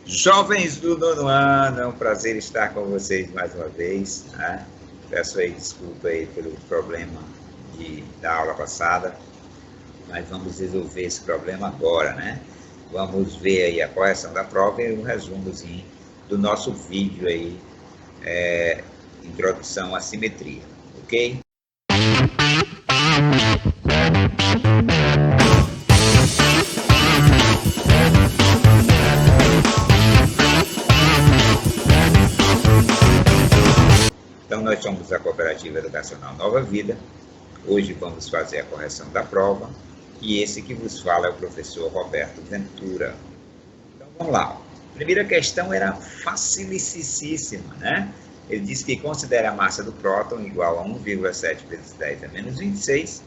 Jovens do nono ano, é um prazer estar com vocês mais uma vez. Né? Peço aí desculpa aí pelo problema da aula passada, mas vamos resolver esse problema agora, né? Vamos ver aí a correção da prova e um resumozinho do nosso vídeo aí, introdução à simetria, ok? Então, nós somos a Cooperativa Educacional Nova Vida. Hoje vamos fazer a correção da prova. E esse que vos fala é o professor Roberto Ventura. Então, vamos lá. A primeira questão era facilíssima, né? Ele diz que considera a massa do próton igual a 1,7 vezes 10 a menos 26,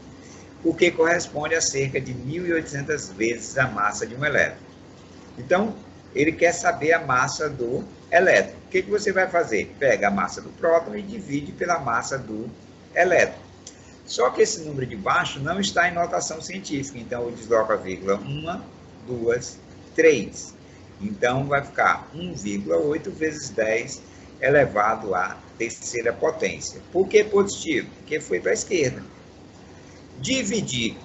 o que corresponde a cerca de 1.800 vezes a massa de um elétron. Então, ele quer saber a massa do elétron. O que você vai fazer? Pega a massa do próton e divide pela massa do elétron. Só que esse número de baixo não está em notação científica, então eu desloco a vírgula 1, 2, 3. Então vai ficar 1,8 vezes 10 elevado à terceira potência. Por que positivo? Porque foi para a esquerda. Dividir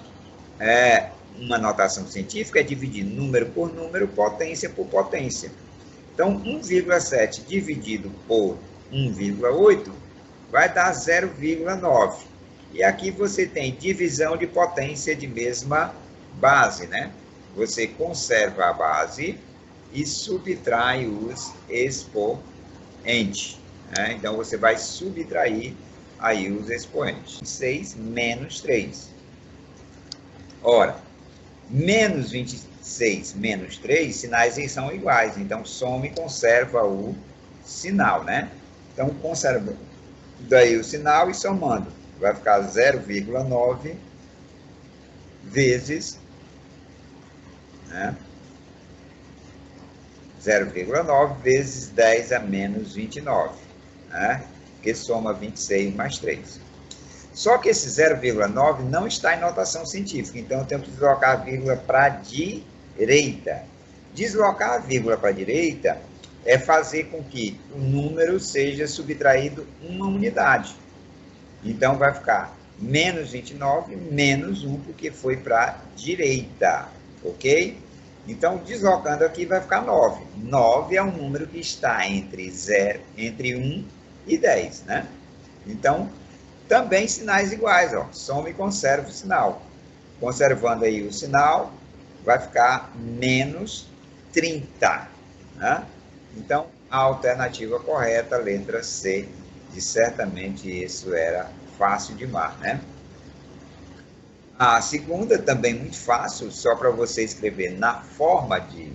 uma notação científica é dividir número por número, potência por potência. Então, 1,7 dividido por 1,8 vai dar 0,9. E aqui você tem divisão de potência de mesma base, né? Você conserva a base e subtrai os expoentes. Né? Então, você vai subtrair aí os expoentes. 6 menos 3. Ora, menos 26 menos 3, sinais aí são iguais. Então, soma e conserva o sinal, né? Então, conserva daí o sinal e somando. Vai ficar 0,9 vezes, né? 0,9 vezes 10 a menos 29, né? Que soma 26 mais 3. Só que esse 0,9 não está em notação científica, então eu tenho que deslocar a vírgula para a direita. Deslocar a vírgula para a direita é fazer com que o número seja subtraído uma unidade. Então vai ficar menos 29 menos 1, porque foi para a direita, ok? Então, deslocando aqui vai ficar 9. 9 é um número que está entre 1 e 10, né? Então, também sinais iguais, ó. Soma e conserva o sinal. Conservando aí o sinal, vai ficar menos 30. Né? Então, a alternativa correta, letra C, e certamente isso era fácil demais, né? A segunda, também muito fácil, só para você escrever na forma de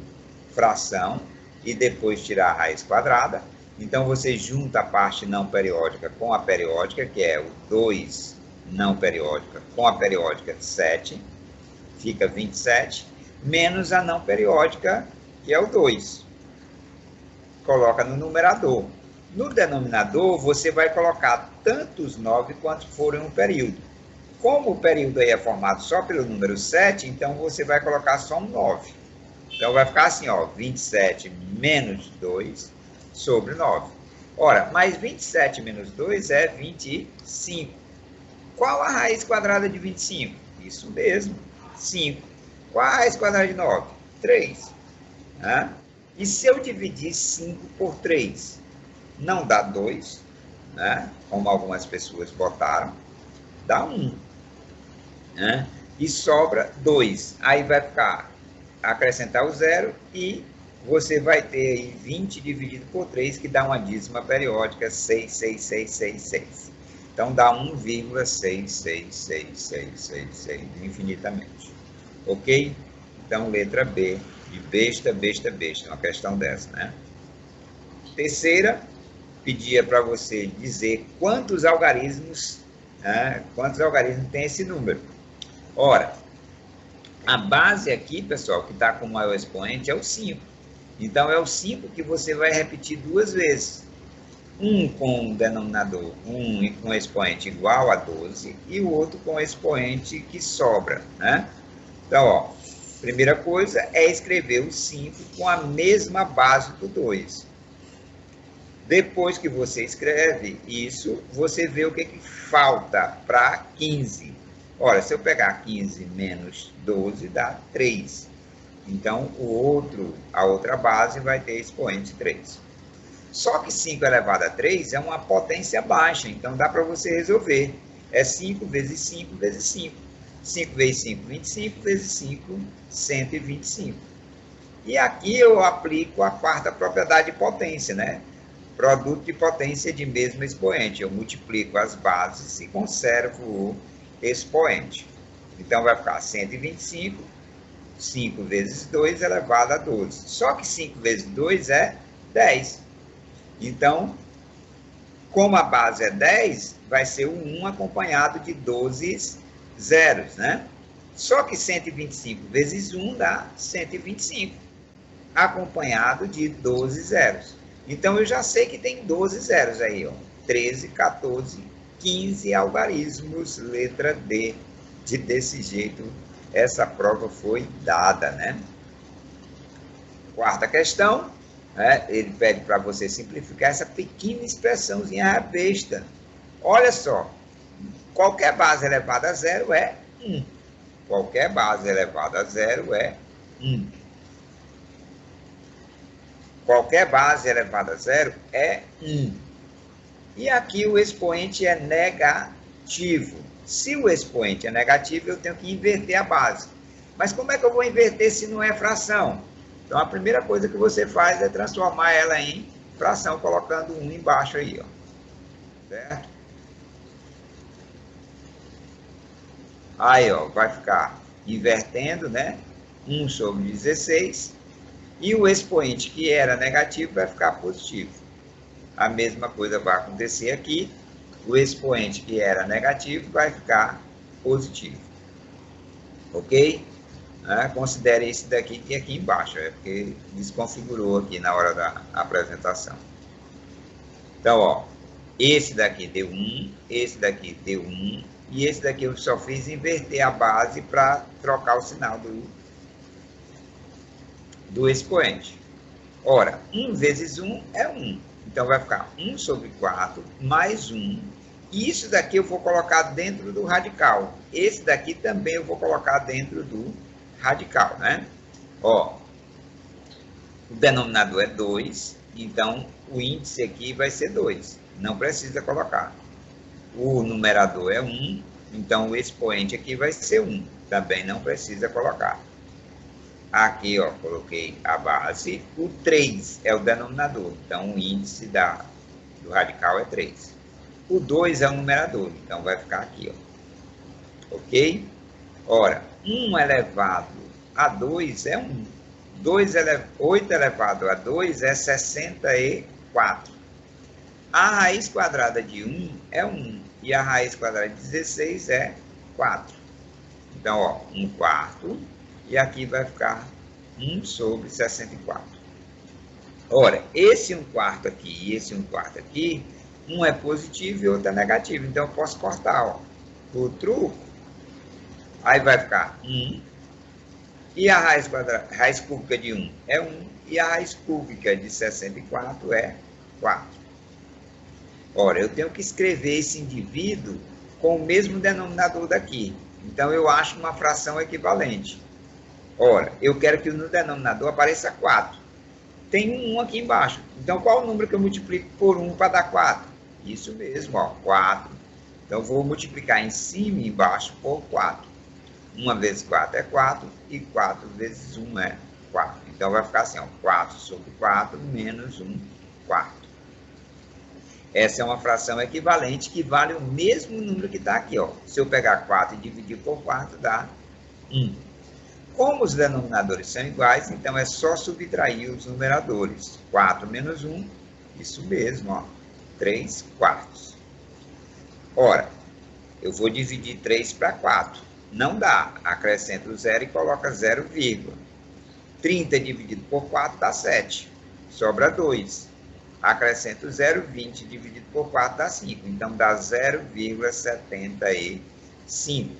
fração e depois tirar a raiz quadrada. Então, você junta a parte não periódica com a periódica, que é o 2 não periódica, com a periódica 7, fica 27, menos a não periódica, que é o 2. Coloca no numerador. No denominador, você vai colocar tantos 9 quanto forem um período. Como o período aí é formado só pelo número 7, então você vai colocar só um 9. Então, vai ficar assim, ó, 27 menos 2 sobre 9. Ora, mais 27 menos 2 é 25. Qual a raiz quadrada de 25? Isso mesmo, 5. Qual a raiz quadrada de 9? 3. Né? E se eu dividir 5 por 3? Não dá 2, né? Como algumas pessoas botaram, dá 1. Né? E sobra 2. Aí vai ficar, acrescentar o 0 e você vai ter aí 20 dividido por 3, que dá uma dízima periódica 66666. Então, dá 1,66666 infinitamente. Ok? Então, letra B, de besta, uma questão dessa, né? Terceira, pedia para você dizer quantos algarismos, né? Quantos algarismos tem esse número. Ora, a base aqui, pessoal, que está com o maior expoente é o 5. Então, é o 5 que você vai repetir duas vezes. Um com o denominador, um com expoente igual a 12, e o outro com expoente que sobra, né? Então, ó, Primeira coisa é escrever o 5 com a mesma base do 2. Depois que você escreve isso, você vê o que falta para 15. Olha, se eu pegar 15 menos 12, dá 3. Então, a outra base vai ter expoente 3. Só que 5 elevado a 3 é uma potência baixa, então dá para você resolver. É 5 vezes 5 vezes 5. 5 vezes 5, 25, vezes 5, 125. E aqui eu aplico a quarta propriedade de potência, né? Produto de potência de mesmo expoente. Eu multiplico as bases e conservo o expoente. Então, vai ficar 125, 5 vezes 2 elevado a 12. Só que 5 vezes 2 é 10. Então, como a base é 10, vai ser o 1 acompanhado de 12 zeros, né? Só que 125 vezes 1 dá 125, acompanhado de 12 zeros. Então, eu já sei que tem 12 zeros aí, ó. 13, 14, 15 algarismos, letra D. Desse jeito, essa prova foi dada, né? Quarta questão, ele pede para você simplificar essa pequena expressãozinha besta. Olha só, qualquer base elevada a zero é 1. Qualquer base elevada a zero é 1. Qualquer base elevada a zero é 1. E aqui o expoente é negativo. Se o expoente é negativo, eu tenho que inverter a base. Mas como é que eu vou inverter se não é fração? Então, a primeira coisa que você faz é transformar ela em fração, colocando 1 embaixo aí, ó. Certo? Aí, ó, vai ficar invertendo, né? 1 sobre 16. E o expoente que era negativo vai ficar positivo. A mesma coisa vai acontecer aqui. O expoente que era negativo vai ficar positivo. Ok? Considere esse daqui que é aqui embaixo, porque desconfigurou aqui na hora da apresentação. Então, ó, esse daqui deu 1, esse daqui deu 1, e esse daqui eu só fiz inverter a base para trocar o sinal do expoente. Ora, 1 vezes 1 é 1. Então, vai ficar 1 sobre 4 mais 1. E isso daqui eu vou colocar dentro do radical. Esse daqui também eu vou colocar dentro do radical, né? Ó, o denominador é 2, então o índice aqui vai ser 2. Não precisa colocar. O numerador é 1, então o expoente aqui vai ser 1. Também não precisa colocar. Aqui, ó, coloquei a base. O 3 é o denominador, então o índice do radical é 3. O 2 é o numerador, então vai ficar aqui, ó. Ok? Ora, 1 elevado a 2 é 1. 8 elevado a 2 é 64. A raiz quadrada de 1 é 1. E a raiz quadrada de 16 é 4. Então, ó, 1 quarto. E aqui vai ficar 1 sobre 64. Ora, esse 1 quarto aqui e esse 1 quarto aqui, um é positivo e outro é negativo. Então, eu posso cortar, ó, o truco. Aí vai ficar 1. E a raiz cúbica de 1 é 1. E a raiz cúbica de 64 é 4. Ora, eu tenho que escrever esse indivíduo com o mesmo denominador daqui. Então, eu acho uma fração equivalente. Ora, eu quero que no denominador apareça 4. Tem um 1 aqui embaixo. Então, qual o número que eu multiplico por 1 para dar 4? Isso mesmo, ó, 4. Então, vou multiplicar em cima e embaixo por 4. 1 vezes 4 é 4 e 4 vezes 1 é 4. Então, vai ficar assim, ó, 4 sobre 4 menos 1 quarto. Essa é uma fração equivalente que vale o mesmo número que está aqui, ó. Se eu pegar 4 e dividir por 4, dá 1. Como os denominadores são iguais, então é só subtrair os numeradores. 4 menos 1, isso mesmo, ó, 3 quartos. Ora, eu vou dividir 3 para 4. Não dá. Acrescenta o 0 e coloca 0, 30 dividido por 4 dá 7. Sobra 2. Acrescenta o 0, 20 dividido por 4 dá 5. Então, dá 0,75.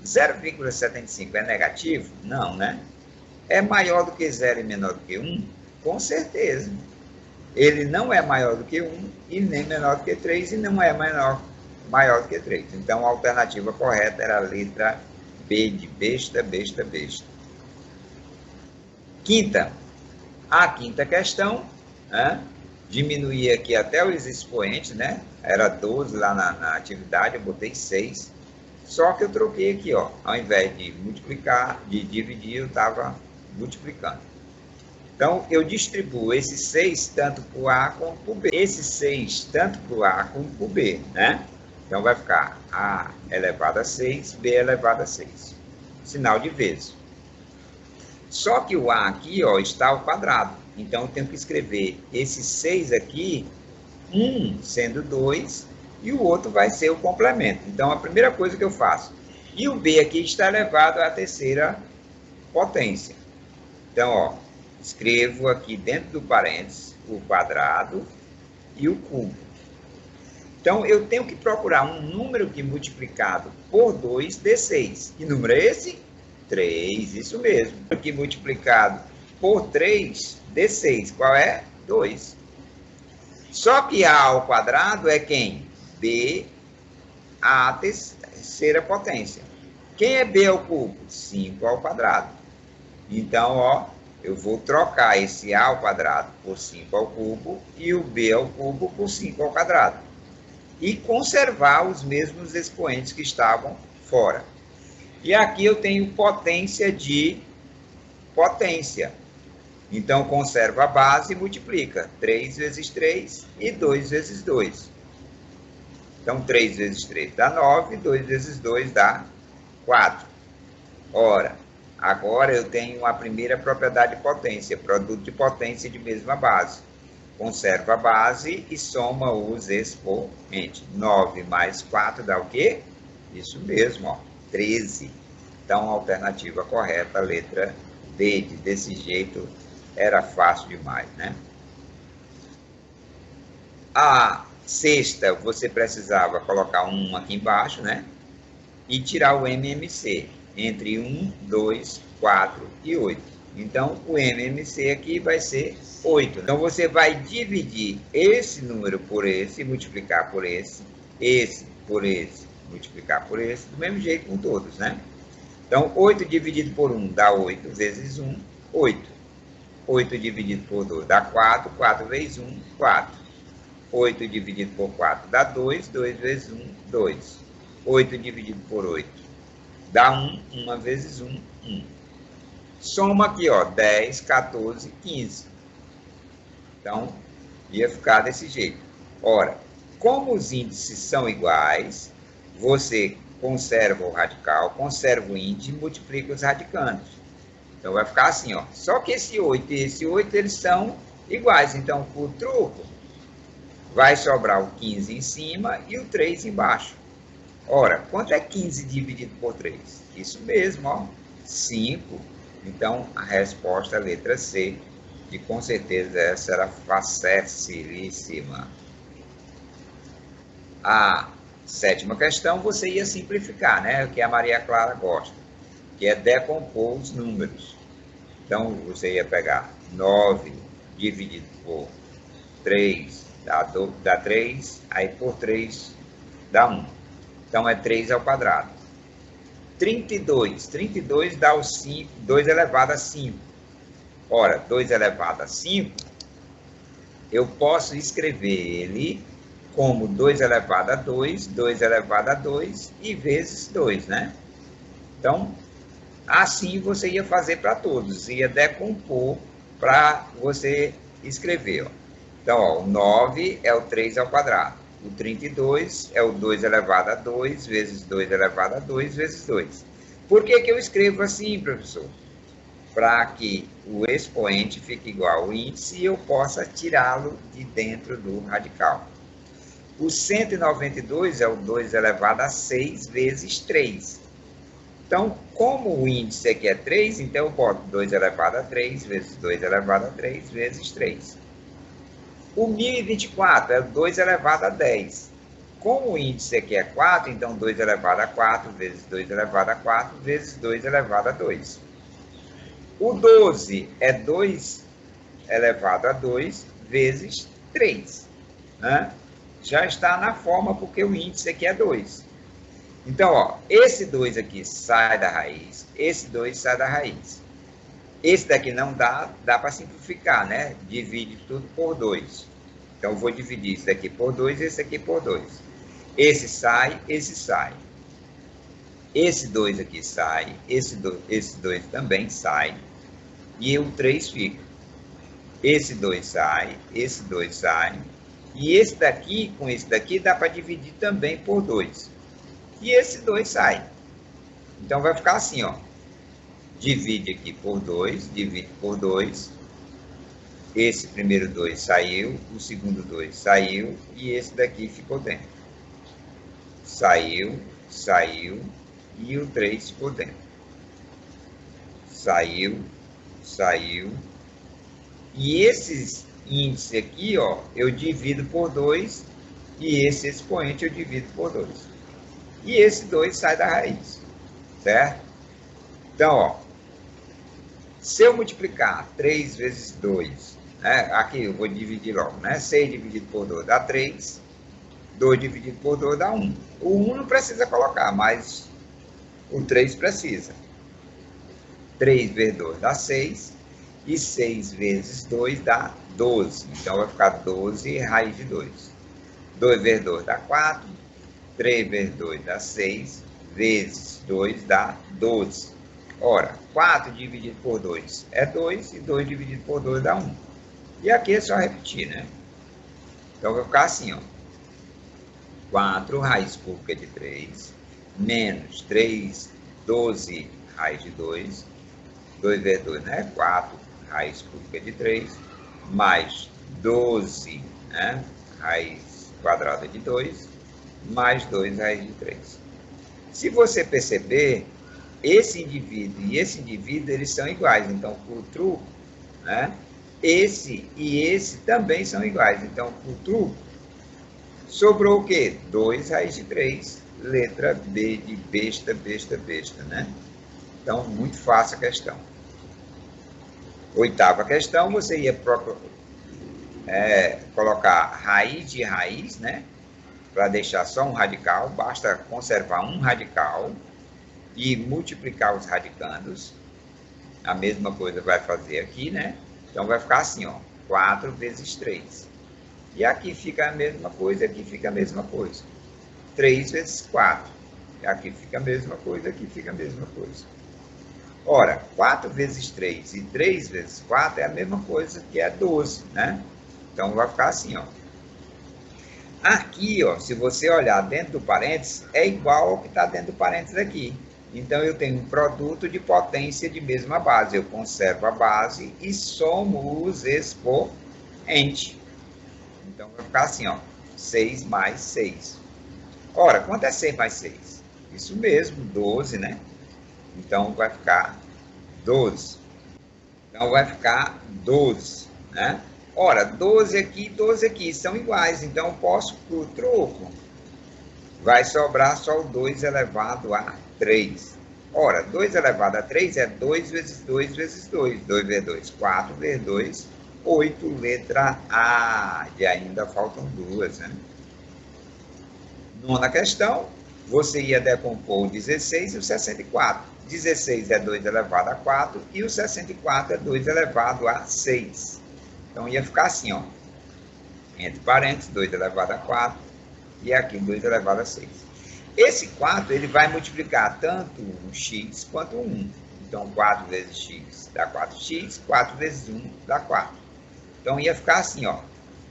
0,75 é negativo? Não, né? É maior do que 0 e menor do que 1? Com certeza. Ele não é maior do que 1 e nem menor do que 3 e não é maior do que 3. Então, a alternativa correta era a letra B de besta, besta, besta. A quinta questão, né? Diminuir aqui até os expoentes, né? Era 12 lá na atividade, eu botei 6. Só que eu troquei aqui, ó. Ao invés de multiplicar, de dividir, eu estava multiplicando. Então, eu distribuo esse 6 tanto para o A como para o B. Esse 6 tanto para o A como para o B, né? Então, vai ficar A elevado a 6, B elevado a 6. Sinal de vezes. Só que o A aqui, ó, está ao quadrado. Então, eu tenho que escrever esse 6 aqui, um sendo 2, e o outro vai ser o complemento. Então, a primeira coisa que eu faço. E o B aqui está elevado à terceira potência. Então, ó, escrevo aqui dentro do parênteses o quadrado e o cubo. Então, eu tenho que procurar um número que multiplicado por 2 dê 6. Que número é esse? 3, isso mesmo. Que multiplicado por 3 dê 6. Qual é? 2. Só que A ao quadrado é quem? B à terceira potência. Quem é B ao cubo? 5 ao quadrado. Então, ó, eu vou trocar esse A ao quadrado por 5 ao cubo e o B ao cubo por 5 ao quadrado. E conservar os mesmos expoentes que estavam fora. E aqui eu tenho potência de potência. Então, conserva a base e multiplica. 3 vezes 3 e 2 vezes 2. Então, 3 vezes 3 dá 9, 2 vezes 2 dá 4. Ora, agora eu tenho a primeira propriedade de potência, produto de potência de mesma base. Conserva a base e soma os expoentes. 9 mais 4 dá o quê? Isso mesmo, ó, 13. Então, a alternativa correta, a letra D. Desse jeito, era fácil demais, né? A sexta, você precisava colocar um aqui embaixo, né? E tirar o MMC entre 1, 2, 4 e 8. Então, o MMC aqui vai ser 8. Então, você vai dividir esse número por esse, multiplicar por esse por esse, multiplicar por esse, do mesmo jeito com todos, né? Então, 8 dividido por 1 dá 8 vezes 1, 8. 8 dividido por 2 dá 4, 4 vezes 1, 4. 8 dividido por 4 dá 2, 2 vezes 1, 2. 8 dividido por 8 dá 1, 1 vezes 1, 1. Soma aqui, ó, 10, 14, 15. Então, ia ficar desse jeito. Ora, como os índices são iguais, você conserva o radical, conserva o índice e multiplica os radicandos. Então, vai ficar assim, ó. Só que esse 8 e esse 8, eles são iguais. Então, por truco, vai sobrar o 15 em cima e o 3 embaixo. Ora, quanto é 15 dividido por 3? Isso mesmo, ó, 5. Então, a resposta é a letra C, e com certeza essa era facilíssima. A sétima questão você ia simplificar, né? O que a Maria Clara gosta, que é decompor os números. Então, você ia pegar 9 dividido por 3 dá 3, aí por 3 dá 1. Então, é 3 ao quadrado. 32 dá o 5, 2 elevado a 5. Ora, 2 elevado a 5, eu posso escrever ele como 2 elevado a 2, 2 elevado a 2 e vezes 2, né? Então, assim você ia fazer para todos, ia decompor para você escrever, ó. Então, ó, o 9 é o 3 ao quadrado. O 32 é o 2 elevado a 2 vezes 2 elevado a 2 vezes 2. Por que que eu escrevo assim, professor? Para que o expoente fique igual ao índice e eu possa tirá-lo de dentro do radical. O 192 é o 2 elevado a 6 vezes 3. Então, como o índice aqui é 3, então eu boto 2 elevado a 3 vezes 2 elevado a 3 vezes 3. O 1024 é 2 elevado a 10. Como o índice aqui é 4, então 2 elevado a 4 vezes 2 elevado a 4 vezes 2 elevado a 2. O 12 é 2 elevado a 2 vezes 3. Né? Já está na forma porque o índice aqui é 2. Então, ó, esse 2 aqui sai da raiz, esse 2 sai da raiz. Esse daqui não dá para simplificar, né? Divide tudo por 2. Então, eu vou dividir isso daqui por 2 e esse aqui por 2. Esse sai, esse sai. Esse 2 aqui sai, esse 2 também sai. E o 3 fica. Esse 2 sai, esse 2 sai. E esse daqui, com esse daqui, dá para dividir também por 2. E esse 2 sai. Então, vai ficar assim, ó. Divide aqui por 2, divide por 2. Esse primeiro 2 saiu, o segundo 2 saiu, e esse daqui ficou dentro. Saiu, saiu, e o 3 ficou dentro. Saiu, saiu. E esses índices aqui, ó, eu divido por 2, e esse expoente eu divido por 2. E esse 2 sai da raiz, certo? Então, ó, se eu multiplicar 3 vezes 2, né, aqui eu vou dividir logo, né? 6 dividido por 2 dá 3, 2 dividido por 2 dá 1. O 1 não precisa colocar, mas o 3 precisa. 3 vezes 2 dá 6, e 6 vezes 2 dá 12. Então, vai ficar 12 raiz de 2. 2 vezes 2 dá 4, 3 vezes 2 dá 6, vezes 2 dá 12. Ora, 4 dividido por 2 é 2, e 2 dividido por 2 dá 1. E aqui é só repetir, né? Então, vai ficar assim, ó. 4 raiz cúbica de 3, menos 3, 12 raiz de 2. 2 vezes 2, né? 4 raiz cúbica de 3, mais 12, né? Raiz quadrada de 2, mais 2 raiz de 3. Se você perceber, esse indivíduo e esse indivíduo, eles são iguais. Então, por truco, né? Esse e esse também são iguais. Então, por truco, sobrou o quê? 2 raiz de 3, letra B de besta, besta, besta, né? Então, muito fácil a questão. Oitava questão, você ia colocar raiz de raiz, né? Para deixar só um radical, basta conservar um radical e multiplicar os radicandos. A mesma coisa vai fazer aqui, né? Então, vai ficar assim, ó, 4 vezes 3. E aqui fica a mesma coisa, aqui fica a mesma coisa. 3 vezes 4. E aqui fica a mesma coisa, aqui fica a mesma coisa. Ora, 4 vezes 3 e 3 vezes 4 é a mesma coisa que é 12, né? Então, vai ficar assim, ó. Aqui, ó, se você olhar dentro do parênteses, é igual ao que está dentro do parênteses aqui. Então, eu tenho um produto de potência de mesma base. Eu conservo a base e somo os expoentes. Então, vai ficar assim, ó. 6 mais 6. Ora, quanto é 6 mais 6? Isso mesmo, 12, né? Então, vai ficar 12. Então, vai ficar 12, né? Ora, 12 aqui são iguais. Então, eu posso, por troco, vai sobrar só o 2 elevado a 3. Ora, 2 elevado a 3 é 2 vezes 2 vezes 2. 2 vezes 2, 4 vezes 2, 8, letra A. E ainda faltam duas, né? Nona questão, você ia decompor o 16 e o 64. 16 é 2 elevado a 4 e o 64 é 2 elevado a 6. Então, ia ficar assim, ó. Entre parênteses, 2 elevado a 4 e aqui 2 elevado a 6. Esse 4, ele vai multiplicar tanto o x quanto o 1. Então, 4 vezes x dá 4x, 4 vezes 1 dá 4. Então, ia ficar assim, ó.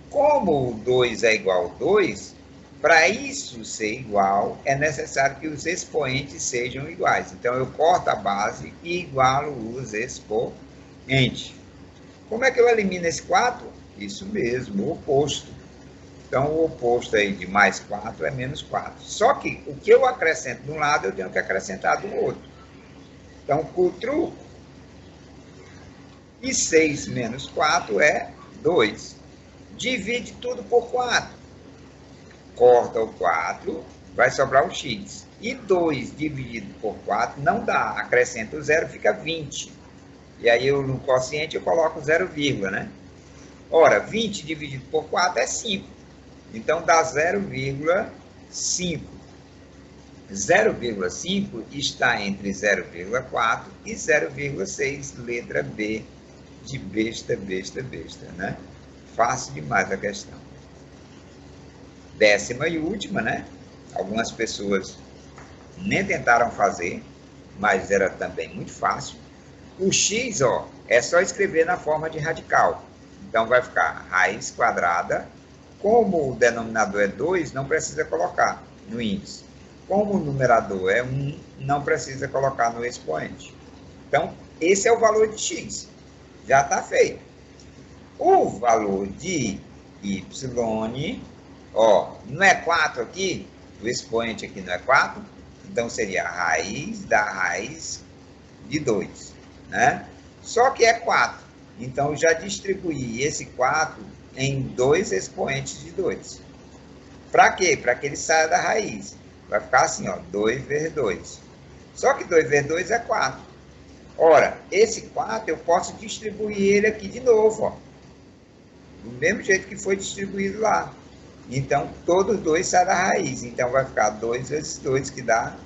Como o 2 é igual a 2, para isso ser igual, é necessário que os expoentes sejam iguais. Então, eu corto a base e igualo os expoentes. Como é que eu elimino esse 4? Isso mesmo, o oposto. Então, o oposto aí de mais 4 é menos 4. Só que o que eu acrescento de um lado, eu tenho que acrescentar do outro. Então, por truco, e 6 menos 4 é 2. Divide tudo por 4. Corta o 4, vai sobrar o x. E 2 dividido por 4 não dá. Acrescenta o 0, fica 20. E aí, eu, no quociente, eu coloco 0, né? Ora, 20 dividido por 4 é 5. Então, dá 0,5. 0,5 está entre 0,4 e 0,6, letra B, de besta, né? Fácil demais a questão. 10ª e última, né? Algumas pessoas nem tentaram fazer, mas era também muito fácil. O x, ó, é só escrever na forma de radical. Então, vai ficar raiz quadrada. Como o denominador é 2, não precisa colocar no índice. Como o numerador é 1, não precisa colocar no expoente. Então, esse é o valor de x. Já está feito. O valor de y, ó, não é 4 aqui? O expoente aqui não é 4? Então, seria a raiz da raiz de 2, né? Só que é 4. Então, já distribuí esse 4 em 2 expoentes de 2. Para quê? Para que ele saia da raiz. Vai ficar assim, ó, 2 vezes 2. Só que 2 vezes 2 é 4. Ora, esse 4 eu posso distribuir ele aqui de novo, ó. Do mesmo jeito que foi distribuído lá. Então, todos os 2 saem da raiz. Então, vai ficar 2 vezes 2, que dá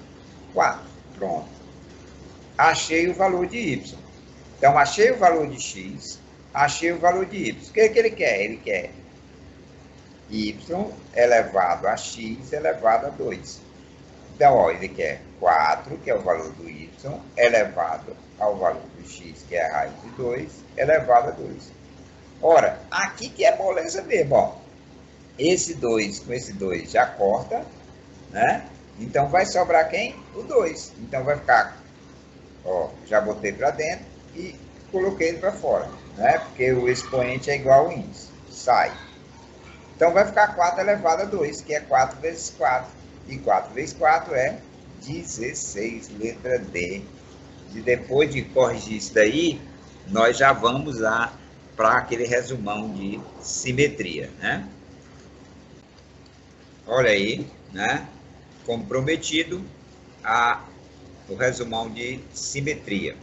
4. Pronto. Achei o valor de y. Então, achei o valor de x, achei o valor de y. O que é que ele quer? Ele quer y elevado a x elevado a 2. Então, ó, ele quer 4, que é o valor do y, elevado ao valor do x, que é a raiz de 2, elevado a 2. Ora, aqui que é moleza mesmo, ó. Esse 2 com esse 2 já corta, né? Então, vai sobrar quem? O 2. Então, vai ficar, ó, já botei para dentro e coloquei ele para fora, né? Porque o expoente é igual ao índice. Sai. Então, vai ficar 4 elevado a 2, que é 4 vezes 4. E 4 vezes 4 é 16, letra D. E depois de corrigir isso daí, nós já vamos lá para aquele resumão de simetria, né? Olha aí, né? Como prometido, o resumão de simetria.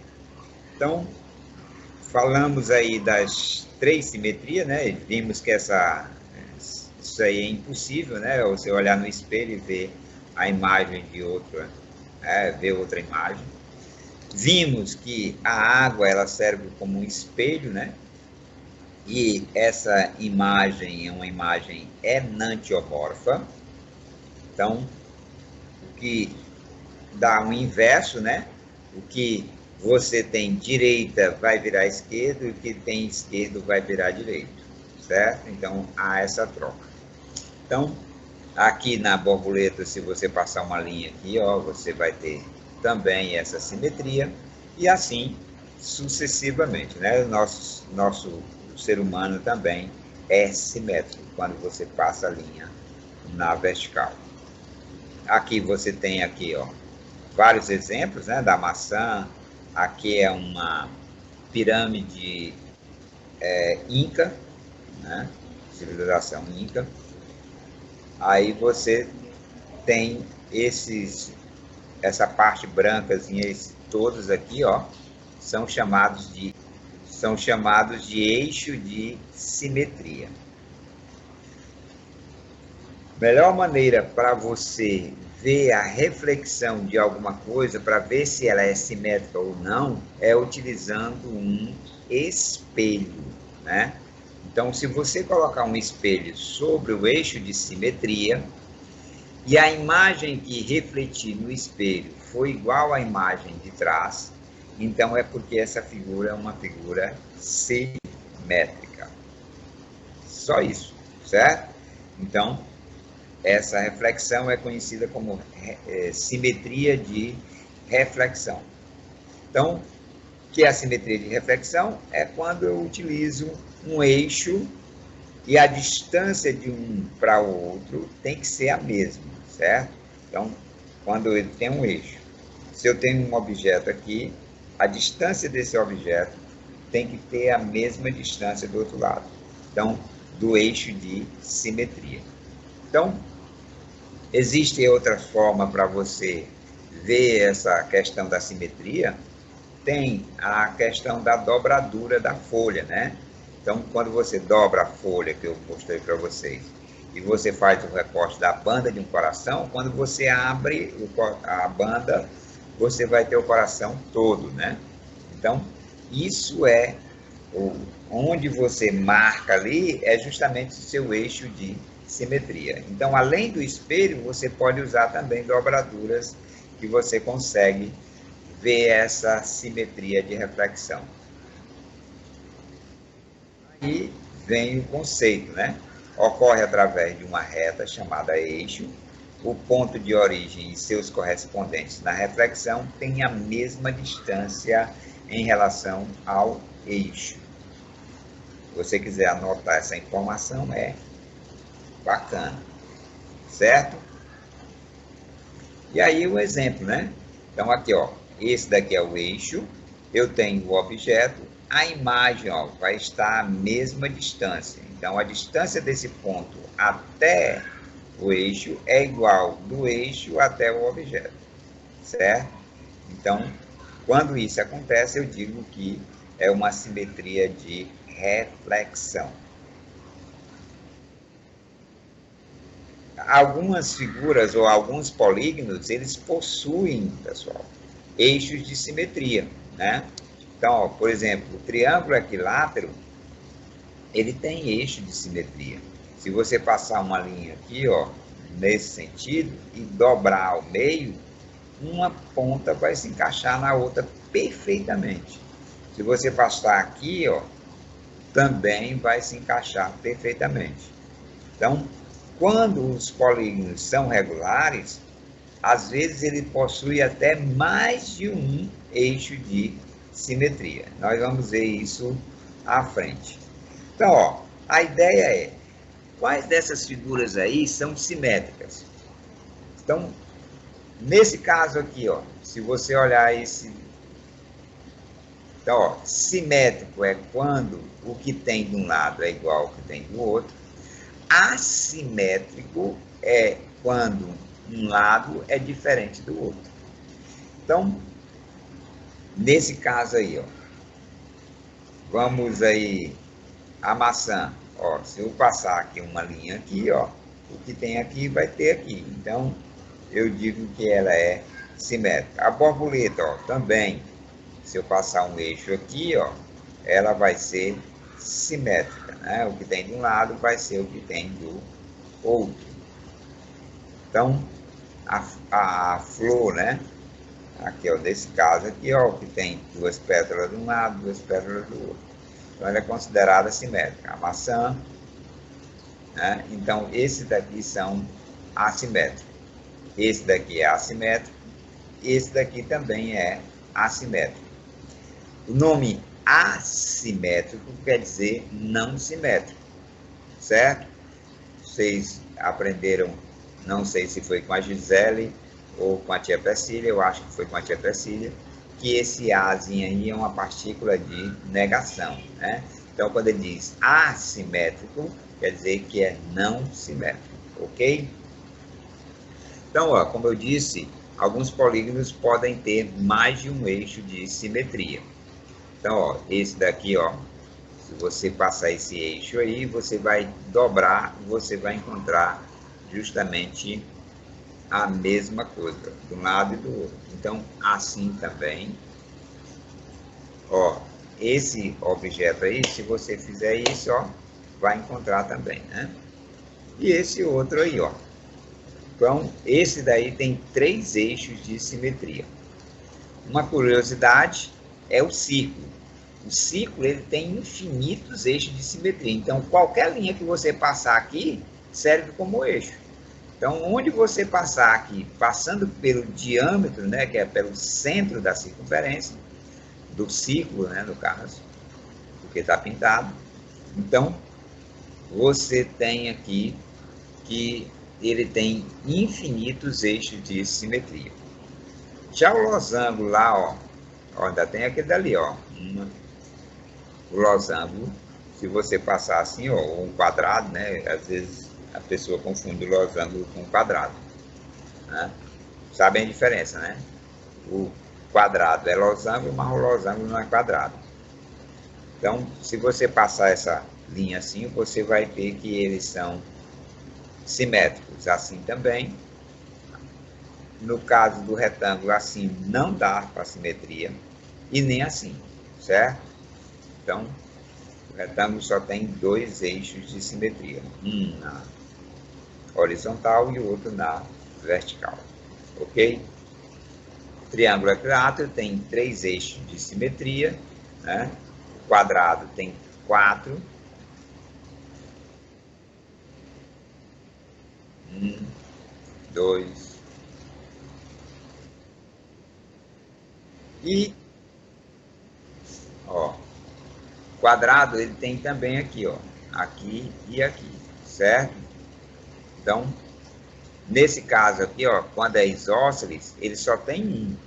Então, falamos aí das 3 simetrias, né? Vimos que isso aí é impossível, né? Você olhar no espelho e ver a imagem de outra, ver outra imagem. Vimos que a água, ela serve como um espelho, né? E essa imagem é uma imagem enantiomorfa. Então, o que dá um inverso, né? O que você tem direita vai virar esquerdo e o que tem esquerdo vai virar direito, certo? Então, há essa troca. Então, aqui na borboleta, se você passar uma linha aqui, ó, você vai ter também essa simetria e assim sucessivamente, né? Nosso ser humano também é simétrico quando você passa a linha na vertical. Aqui você tem aqui, ó, vários exemplos, né, da maçã. Aqui é uma pirâmide inca, né, civilização inca. Aí você tem essa parte brancazinha, todos aqui, ó, são chamados de eixo de simetria. Melhor maneira para você ver a reflexão de alguma coisa, para ver se ela é simétrica ou não, é utilizando um espelho, né? Então, se você colocar um espelho sobre o eixo de simetria e a imagem que refletir no espelho for igual à imagem de trás, então é porque essa figura é uma figura simétrica. Só isso, certo? Então, essa reflexão é conhecida como simetria de reflexão. Então, o que é a simetria de reflexão? É quando eu utilizo um eixo e a distância de um para o outro tem que ser a mesma, certo? Então, quando ele tem um eixo, se eu tenho um objeto aqui, a distância desse objeto tem que ter a mesma distância do outro lado. Então, do eixo de simetria. Então, existe outra forma para você ver essa questão da simetria? tem a questão da dobradura da folha, né? Então, quando você dobra a folha que eu mostrei para vocês e você faz o recorte da banda de um coração, quando você abre a banda, você vai ter o coração todo, né? Então, isso é onde você marca ali, é justamente o seu eixo de simetria. Então, além do espelho, você pode usar também dobraduras que você consegue ver essa simetria de reflexão. E vem o conceito, né? Ocorre através de uma reta chamada eixo. O ponto de origem e seus correspondentes na reflexão têm a mesma distância em relação ao eixo. Se você quiser anotar essa informação, é bacana, certo? E aí o exemplo, né? Então aqui, ó, esse daqui é o eixo, eu tenho o objeto, a imagem, ó, vai estar à mesma distância. Então a distância desse ponto até o eixo é igual do eixo até o objeto, certo? Então, quando isso acontece, eu digo que é uma simetria de reflexão. Algumas figuras ou alguns polígonos, eles possuem, pessoal, eixos de simetria, né? Então, ó, por exemplo, o triângulo equilátero, ele tem eixo de simetria. Se você passar uma linha aqui, ó, nesse sentido, e dobrar ao meio, uma ponta vai se encaixar na outra perfeitamente. Se você passar aqui, ó, também vai se encaixar perfeitamente. Então, quando os polígonos são regulares, às vezes ele possui até mais de um eixo de simetria. Nós vamos ver isso à frente. Então, ó, a ideia é, quais dessas figuras aí são simétricas? Então, nesse caso aqui, ó, se você olhar esse... Então, ó, simétrico é quando o que tem de um lado é igual ao que tem do outro. Assimétrico é quando um lado é diferente do outro. Então, nesse caso aí, ó, vamos aí, a maçã, ó, se eu passar aqui uma linha aqui, ó, o que tem aqui vai ter aqui. Então, eu digo que ela é simétrica. A borboleta, ó, também, se eu passar um eixo aqui, ó, ela vai ser simétrica, né? O que tem de um lado vai ser o que tem do outro. Então, a flor, né? Aqui, ó, nesse caso aqui, ó, que tem duas pétalas de um lado, duas pétalas do outro. Então, ela é considerada simétrica. A maçã, né? Então, esses daqui são assimétricos. Esse daqui é assimétrico. Esse daqui também é assimétrico. O nome assimétrico quer dizer não simétrico, certo? Vocês aprenderam, não sei se foi com a Gisele ou com a tia Priscila, eu acho que foi com a tia Priscila, que esse azinho aí é uma partícula de negação, né? Então, quando ele diz assimétrico, quer dizer que é não simétrico, ok? Então, ó, como eu disse, alguns polígonos podem ter mais de um eixo de simetria. Então, ó, esse daqui, ó, se você passar esse eixo aí, você vai dobrar, você vai encontrar justamente a mesma coisa, de um lado e do outro. Então, assim também, ó, esse objeto aí, se você fizer isso, ó, vai encontrar também, né? E esse outro aí, ó. Então, esse daí tem 3 eixos de simetria. Uma curiosidade é o círculo. O círculo, ele tem infinitos eixos de simetria. Então, qualquer linha que você passar aqui serve como eixo. Então, onde você passar aqui, passando pelo diâmetro, né, que é pelo centro da circunferência, do círculo, né, no caso, porque está pintado. Então, você tem aqui que ele tem infinitos eixos de simetria. Já o losango lá, ó, ainda tem aquele dali, ó, o losango, se você passar assim, ó, um quadrado, né, às vezes a pessoa confunde o losango com quadrado, né? Sabem a diferença, né? quadrado é losango, mas o losango não é quadrado. Então, se você passar essa linha assim, você vai ver que eles são simétricos. Assim também, no caso do retângulo, assim não dá para simetria, e nem assim, certo? Então, o retângulo só tem dois eixos de simetria, um na horizontal e o outro na vertical, ok? O triângulo equilátero tem três eixos de simetria, né? O quadrado tem 4. 1, 2 e ó, quadrado ele tem também aqui, ó, aqui e aqui, certo? Então, nesse caso aqui, ó, quando é isósceles, ele só tem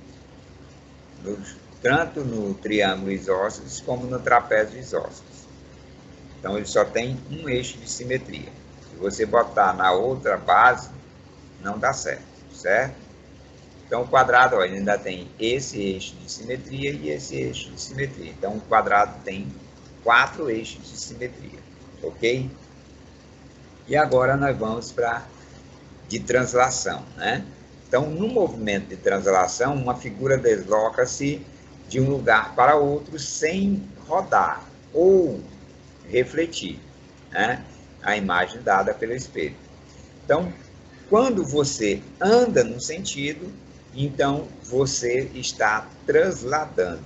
um, tanto no triângulo isósceles como no trapézio isósceles. Então, ele só tem um eixo de simetria. Se você botar na outra base, não dá certo, certo? Então, o quadrado, ó, ele ainda tem esse eixo de simetria e esse eixo de simetria. Então, o quadrado tem 4 eixos de simetria, ok? E agora nós vamos para de translação, né? Então, no movimento de translação, uma figura desloca-se de um lugar para outro sem rodar ou refletir, né? A imagem dada pelo espelho. Então, quando você anda num sentido, então você está transladando,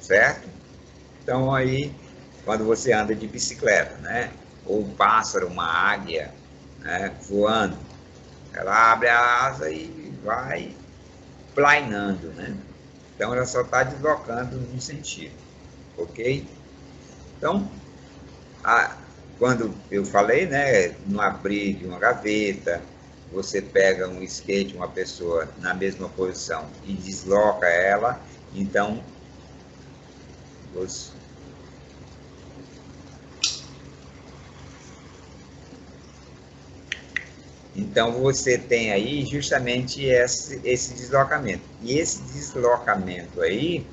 certo? Então, aí, quando você anda de bicicleta, né? Ou um pássaro, uma águia, né? Voando, ela abre a asa e vai planeando, né? Então, ela só está deslocando num sentido, ok? Então, quando eu falei, né? No abrir de uma gaveta, você pega um skate, uma pessoa na mesma posição e desloca ela, então você tem aí justamente esse deslocamento. E esse deslocamento aí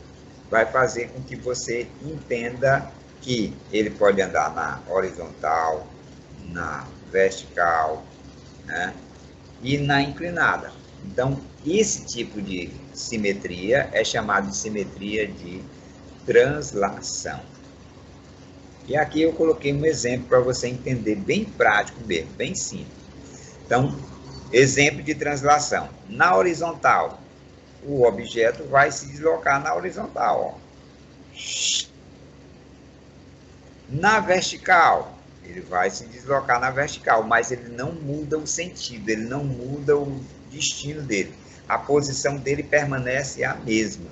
vai fazer com que você entenda que ele pode andar na horizontal, na vertical, né? E na inclinada. Então, esse tipo de simetria é chamado de simetria de translação. E aqui eu coloquei um exemplo para você entender, bem prático mesmo, bem simples. Então, exemplo de translação. Na horizontal, o objeto vai se deslocar na horizontal, ó. Na vertical, ele vai se deslocar na vertical, mas ele não muda o sentido, ele não muda o destino dele. A posição dele permanece a mesma.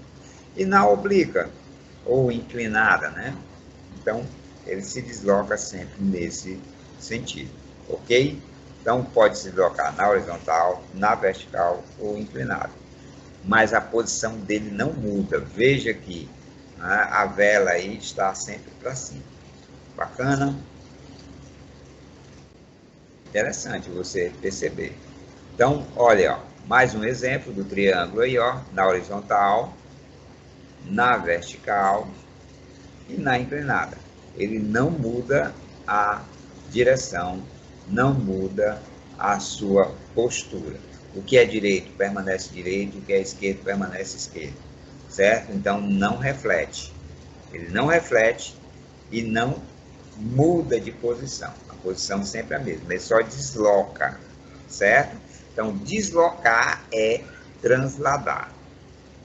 E na oblíqua, ou inclinada, né? Então, ele se desloca sempre nesse sentido, ok? Então, pode se deslocar na horizontal, na vertical ou inclinada. Mas a posição dele não muda. Veja que a vela aí está sempre para cima. Bacana? Interessante você perceber. Então, olha, ó, mais um exemplo do triângulo aí, ó, na horizontal, na vertical e na inclinada. Ele não muda a direção, não muda a sua postura. O que é direito permanece direito, o que é esquerdo permanece esquerdo, certo? Então, não reflete. Ele não reflete e não muda de posição. A posição sempre é a mesma, ele só desloca, certo? Então, deslocar é transladar,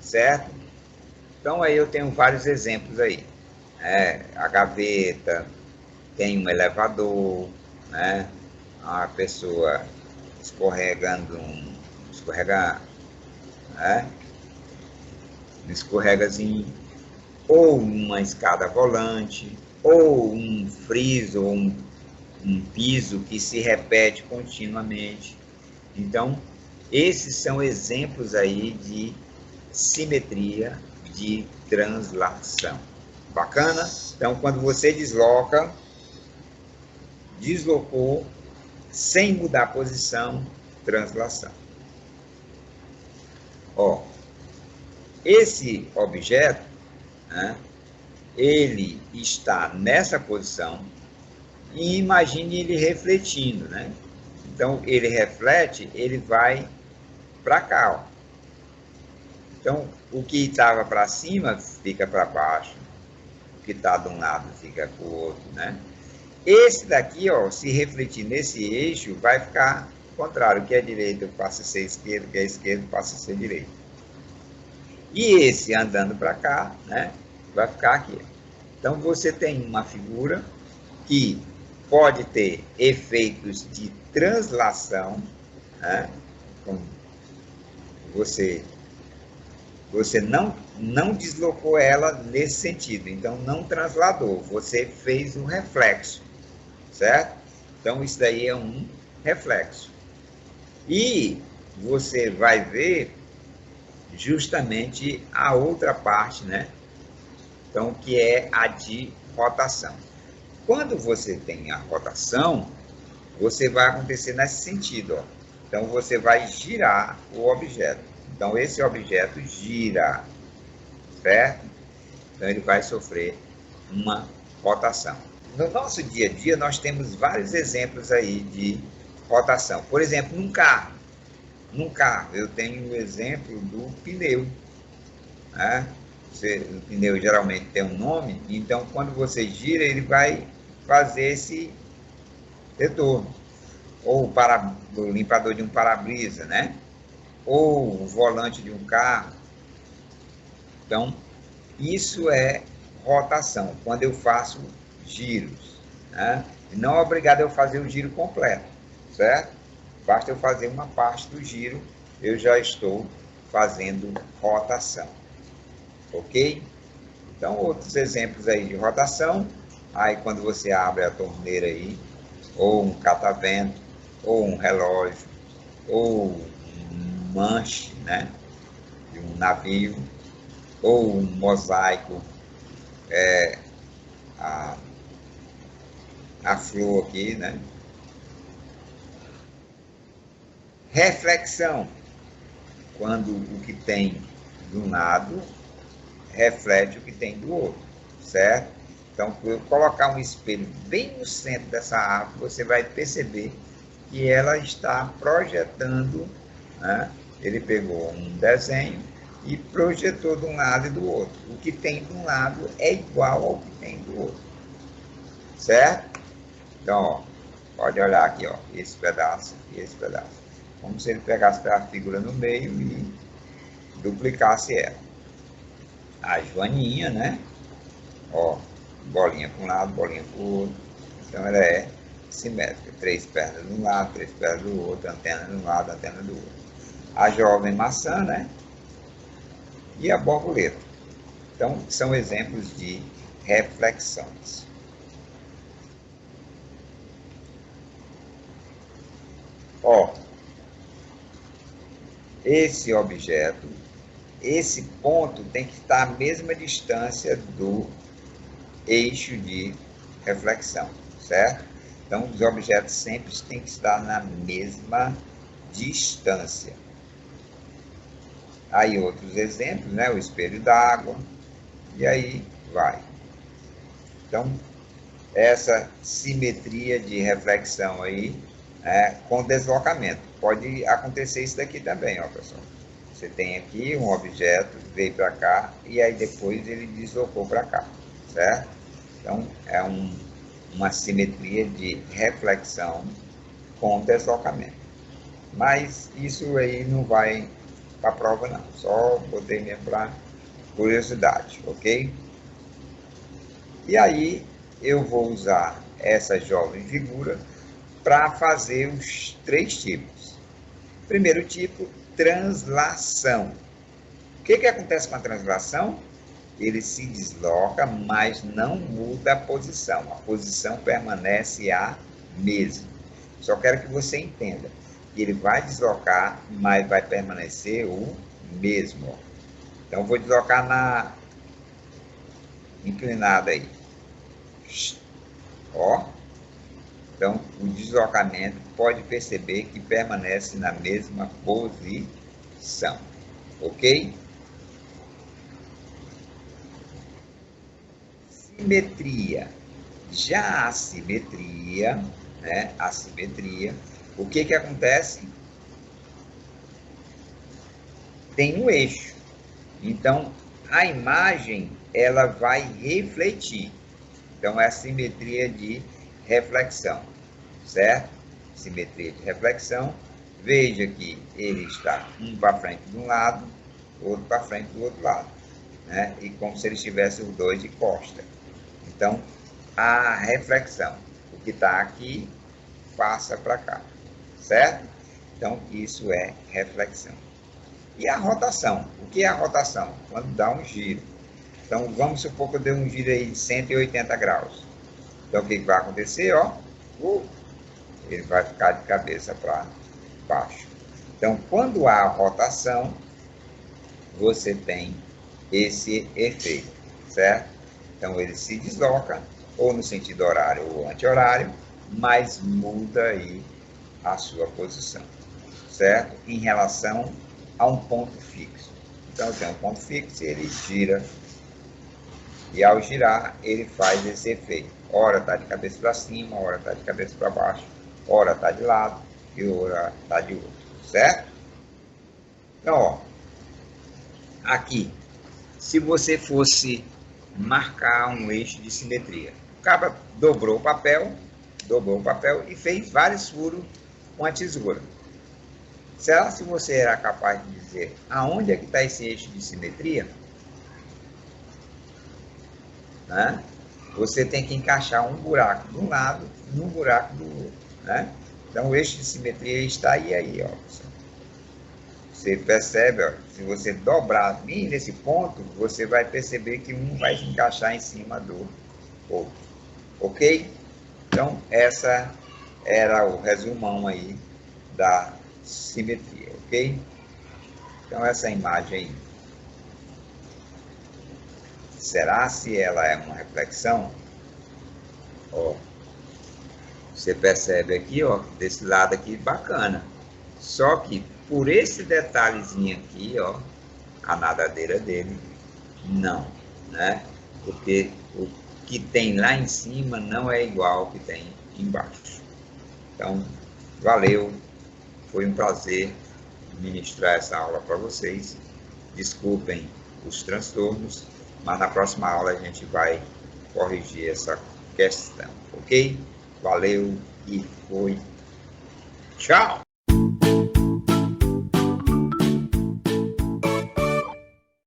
certo? Então, aí eu tenho vários exemplos aí. A gaveta, tem um elevador, né? A pessoa escorregando, né? Um escorregazinho, ou uma escada volante, ou um friso, ou um piso que se repete continuamente. Então, esses são exemplos aí de simetria de translação. Bacana? Então, quando você deslocou, sem mudar a posição, translação. Ó, Esse objeto, né, ele está nessa posição e imagine ele refletindo, né? Então, ele reflete, ele vai para cá, ó. Então, o que estava para cima fica para baixo, o que está de um lado fica para o outro, né? Esse daqui, ó, se refletir nesse eixo, vai ficar contrário. O que é direito passa a ser esquerdo, o que é esquerdo passa a ser direito. E esse andando para cá, né, vai ficar aqui. Então, você tem uma figura que pode ter efeitos de translação, né, como você não deslocou ela nesse sentido, então não transladou, você fez um reflexo, certo? Então, isso daí é um reflexo. E você vai ver justamente a outra parte, né? Então, que é a de rotação. Quando você tem a rotação, você vai acontecer nesse sentido, ó. Então, você vai girar o objeto. Então, esse objeto gira, certo? Então, ele vai sofrer uma rotação. No nosso dia a dia, nós temos vários exemplos aí de rotação. Por exemplo, num carro. Num carro, eu tenho o exemplo do pneu, né? O pneu geralmente tem um nome, então quando você gira, ele vai fazer esse retorno. Ou o limpador de um para-brisa, né? Ou o volante de um carro. Então, isso é rotação, quando eu faço giros, né? E não é obrigado eu fazer o giro completo, certo? Basta eu fazer uma parte do giro, eu já estou fazendo rotação, ok? Então, outros exemplos aí de rotação, aí quando você abre a torneira aí, ou um catavento, ou um relógio, ou um manche, né, de um navio, ou um mosaico, a flor aqui, né? Reflexão, quando o que tem de um lado reflete o que tem do outro, certo? Então, por eu colocar um espelho bem no centro dessa árvore, você vai perceber que ela está projetando, né? Ele pegou um desenho e projetou de um lado e do outro. O que tem de um lado é igual ao que tem do outro, certo? Então, ó, pode olhar aqui, ó, esse pedaço e esse pedaço. Como se ele pegasse a figura no meio e duplicasse ela. A joaninha, né? Ó, bolinha para um lado, bolinha para o outro. Então, ela é simétrica. 3 pernas de um lado, 3 pernas do outro, antena de um lado, antena do outro. A jovem maçã, né? E a borboleta. Então, são exemplos de reflexões. Ó, esse objeto, esse ponto tem que estar à mesma distância do eixo de reflexão, certo? Então, os objetos sempre têm que estar na mesma distância. Aí outros exemplos, né? O espelho d'água, e aí vai. Então, essa simetria de reflexão aí, com deslocamento. Pode acontecer isso daqui também, ó, pessoal. Você tem aqui um objeto, veio para cá, e aí depois ele deslocou para cá, certo? Então, é uma simetria de reflexão com deslocamento. Mas isso aí não vai para a prova, não. Só botei mesmo para curiosidade, ok? E aí, eu vou usar essa jovem figura para fazer os 3 tipos. Primeiro tipo, translação. O que acontece com a translação? Ele se desloca, mas não muda a posição. A posição permanece a mesma. Só quero que você entenda que ele vai deslocar, mas vai permanecer o mesmo. Então, vou deslocar na inclinada aí. Ó. Então, o deslocamento pode perceber que permanece na mesma posição. Ok? simetria. Já a simetria, né? A simetria, o que que acontece? Tem um eixo. Então, a imagem, ela vai refletir. Então, é a simetria de reflexão, certo? Simetria de reflexão. Veja que ele está um para frente de um lado, outro para frente do outro lado, né? E como se eles estivessem os dois de costa. Então, a reflexão, o que está aqui, passa para cá, certo? Então, isso é reflexão. E a rotação? O que é a rotação? Quando dá um giro. Então, vamos supor que eu dei um giro aí de 180 graus. Então, o que vai acontecer? Ó, ele vai ficar de cabeça para baixo. Então, quando há rotação, você tem esse efeito, certo? Então, ele se desloca, ou no sentido horário ou anti-horário, mas muda aí a sua posição, certo? Em relação a um ponto fixo. Então, tem um ponto fixo, ele gira, e ao girar, ele faz esse efeito. Ora está de cabeça para cima, ora está de cabeça para baixo, ora está de lado e ora está de outro, certo? Então, ó, aqui, se você fosse marcar um eixo de simetria, o cara dobrou o papel e fez vários furos com a tesoura. Será se você era capaz de dizer aonde é que está esse eixo de simetria? Né? Você tem que encaixar um buraco de um lado e um buraco do outro. Né? Então, o eixo de simetria está aí, ó. Você percebe, ó, se você dobrar bem nesse ponto, você vai perceber que um vai se encaixar em cima do outro. Ok? Então, essa era o resumão aí da simetria, ok? Então, essa imagem aí. Será se ela é uma reflexão? Ó, você percebe aqui, ó, desse lado aqui, bacana. Só que por esse detalhezinho aqui, ó, a nadadeira dele, não, né? Porque o que tem lá em cima não é igual ao que tem embaixo. Então, valeu, foi um prazer ministrar essa aula para vocês. Desculpem os transtornos, mas na próxima aula a gente vai corrigir essa questão, ok? Valeu e foi. Tchau!